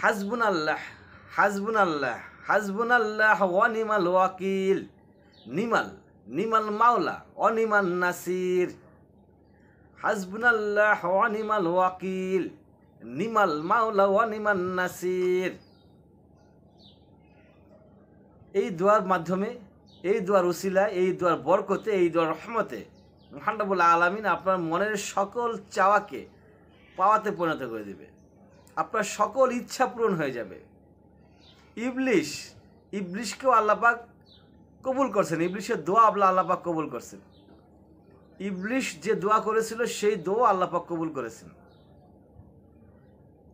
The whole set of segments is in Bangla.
হাসবুনাল্লাহ হাসবুনাল্লাহ হাসবুনাল্লাহ ওয়া নিমাল ওয়াকিল। নিমাল নিমাল মাওলা ওয়া নিমান নাসির। হাসবুনাল্লাহ ওয়া নিমাল ওয়াকিল নিমাল মাওলা ওয়া নিমান নাসির। এই দোয়ার মাধ্যমে, এই দোয়ার উসিলা, এই দোয়ার বরকতে, এই দোয়ার রহমতে মহান রব্বুল আলামিন আপনার মনের সকল চাওয়াকে পাওয়াতে পরিণত করে দেবে। আপনার সকল ইচ্ছা পূরণ হয়ে যাবে। ইবলিশকেও আল্লাহ পাক কবুল করছেন। ইবলিশের দোয়া আল্লাহ পাক কবুল করছেন। ইবলিশ যে দোয়া করেছিল সেই দোয়া আল্লাহ পাক কবুল করেছেন।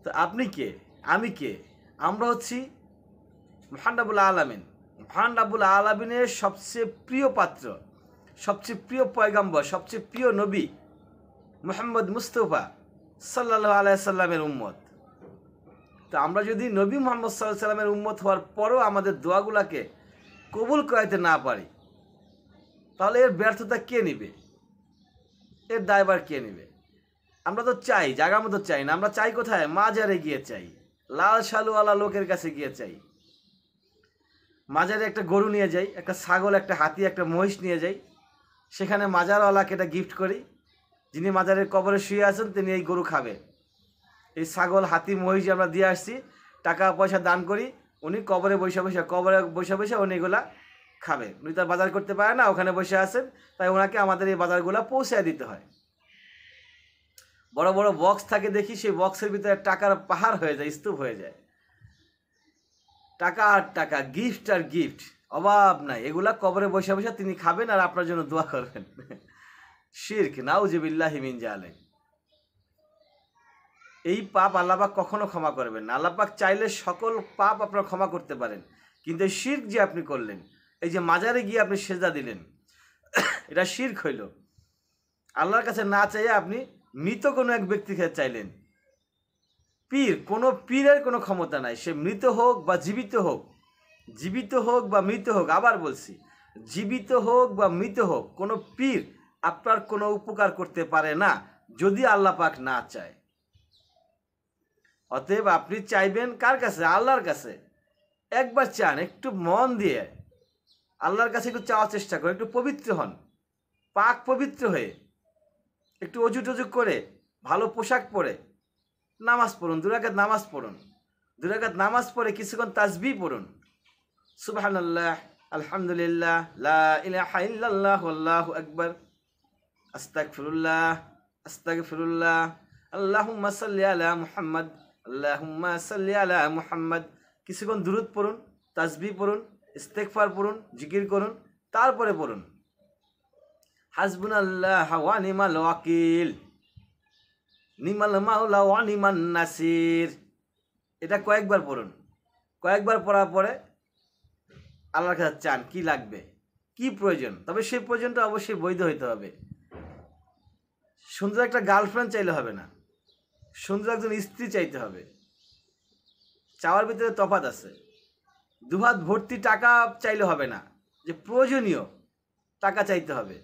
তো আপনি কে, আমি কে? আমরা হচ্ছি মহান রব্বুল আলামিন। মহান রব্বুল আলামিনের সবচেয়ে প্রিয় পাত্র, সবচেয়ে প্রিয় পয়গম্বর, সবচেয়ে প্রিয় নবী মুহাম্মদ মুস্তাফা সাল্লাল্লাহু আলাইহি সাল্লামের উম্মত। তো আমরা যদি নবী মুহাম্মদ সাল্লাল্লাহু আলাইহি সাল্লামের উম্মত হওয়ার পরও আমাদের দোয়াগুলাকে কবুল করাইতে না পারি, তাহলে এর ব্যর্থতা কে নেবে? এর দায়ভার কে নেবে? আমরা তো চাই, জায়গা মতো চাই না। আমরা চাই কোথায়? মাজারে গিয়ে চাই, লাল শালুওয়ালা লোকের কাছে গিয়ে চাই। মাজারে একটা গরু নিয়ে যাই, একটা ছাগল, একটা হাতি, একটা মহিষ নিয়ে যাই। সেখানে মাজারওয়ালাকে এটা গিফট করি। যিনি মাজারের কবরে শুয়ে আছেন তিনি এই গরু খাবে। এই ছাগল, হাতি, মহিষ আমরা দিয়ে আসছি, টাকা পয়সা দান করি। উনি কবরে বসে বসে উনি এগুলা খাবে। উনি তার বাজার করতে পারে না, ওখানে বসে আছেন, তাই ওনাকে আমাদের এই বাজারগুলো পৌঁছায় দিতে হয়। বড় বড় বক্স থাকে দেখি, সেই বক্সের ভিতরে টাকার পাহাড় হয়ে যায়, স্তূপ হয়ে যায়। টাকা আর টাকা, গিফট আর গিফট, অভাব নাই। এগুলা কবরে বসে বসে তিনি খাবেন আর আপনার জন্য দোয়া করবেন। শিরক, নাউজুবিল্লাহি মিন জালিক। এই পাপ আল্লাহ পাক কখনো ক্ষমা করবেন না। আল্লাহ পাক চাইলে সকল পাপ আপনারা ক্ষমা করতে পারেন, কিন্তু এই শিরক যে আপনি করলেন, এই যে মাজারে গিয়ে আপনি সেজদা দিলেন, এটা শিরক হইল। আল্লাহর কাছে না চাইয়ে আপনি মৃত কোনো এক ব্যক্তিকে চাইলেন। পীর, কোনো পীরের কোনো ক্ষমতা নাই, সে মৃত হোক বা জীবিত হোক, জীবিত হোক বা মৃত হোক। আবার বলছি, জীবিত হোক বা মৃত হোক, কোনো পীর আপনার কোনো উপকার করতে পারে না যদি আল্লাহ পাক না চায়। অতএব আপনি চাইবেন কার কাছে? আল্লাহর কাছে। একবার চান, একটু মন দিয়ে আল্লাহর কাছে একটু চাওয়ার চেষ্টা করুন। একটু পবিত্র হন, পাক পবিত্র হয়ে, একটু অজু টজু করে, ভালো পোশাক পরে নামাজ পড়ুন। 2 রাকাত নামাজ পড়ুন। 2 রাকাত নামাজ পড়ে কিছুক্ষণ তাসবিহ পড়ুন। সুবহানাল্লাহ, আলহামদুলিল্লাহ, লা ইলাহা ইল্লাল্লাহ, আল্লাহু আকবার, আস্তাগফিরুল্লাহ, আস্তাগফিরুল্লাহ, আল্লাহুম্মা সাল্লি আলা মুহাম্মদ, আল্লাহুম্মা সাল্লি আলা মুহাম্মদ। কিছুক্ষণ দুরূদ পড়ুন, তাসবিহ পড়ুন, ইস্তেগফার পড়ুন, জিকির করুন। তারপরে পড়ুন হাসবুনাল্লাহ ওয়া নিমাল ওয়াকিল নিমাল মাওলা ওয়া নিমান নাসির। এটা কয়েকবার পড়ুন। কয়েকবার পড়ার পরে আল্লাহর কাছে চান কি লাগবে, কি প্রয়োজন। তবে সেই প্রয়োজনটা অবশ্যই বৈধ হইতে হবে। সুন্দর একটা গার্লফ্রেন্ড চাইলে হবে না, সুন্দর একজন স্ত্রী চাইতে হবে। চাওয়ার ভিতরে তফাৎ আছে। 2 হাত ভর্তি টাকা চাইলে হবে না, যে প্রয়োজনীয় টাকা চাইতে হবে।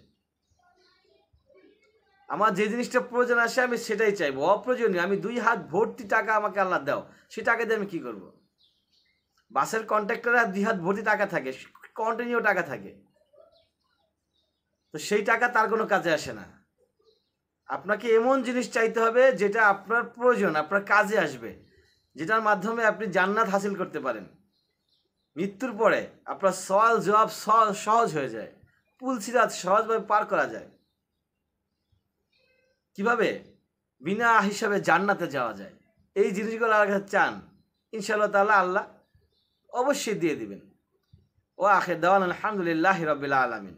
আমার যে জিনিসটা প্রয়োজন আসে আমি সেটাই চাইবো। অপ্রয়োজনীয়, আমি 2 হাত ভর্তি টাকা আমাকে আল্লাহ দাও, সে টাকা দিয়ে আমি কী করবো? বাসের কন্ট্রাক্টরে 2 হাত ভর্তি টাকা থাকে, কন্টিনিউ টাকা থাকে, তো সেই টাকা তার কোনো কাজে আসে না। আপনাকে এমন জিনিস চাইতে হবে যেটা আপনার প্রয়োজন, আপনার কাজে আসবে, যেটার মাধ্যমে আপনি জান্নাত হাসিল করতে পারেন। মৃত্যুর পরে আপনার সওয়াল জবাব সহজ হয়ে যায়, পুলসিরাত সহজভাবে পার করা যায়। কিভাবে? বিনা হিসাবে জান্নাতে যাওয়া যায়। এই জিনিসগুলো আল্লাহর কাছে চান, ইনশাআল্লাহ তাআলা আল্লাহ অবশ্যই দিয়ে দিবেন। ওয়া আখির দাওয়ানা আলহামদুলিল্লাহি রাব্বিল আলামিন।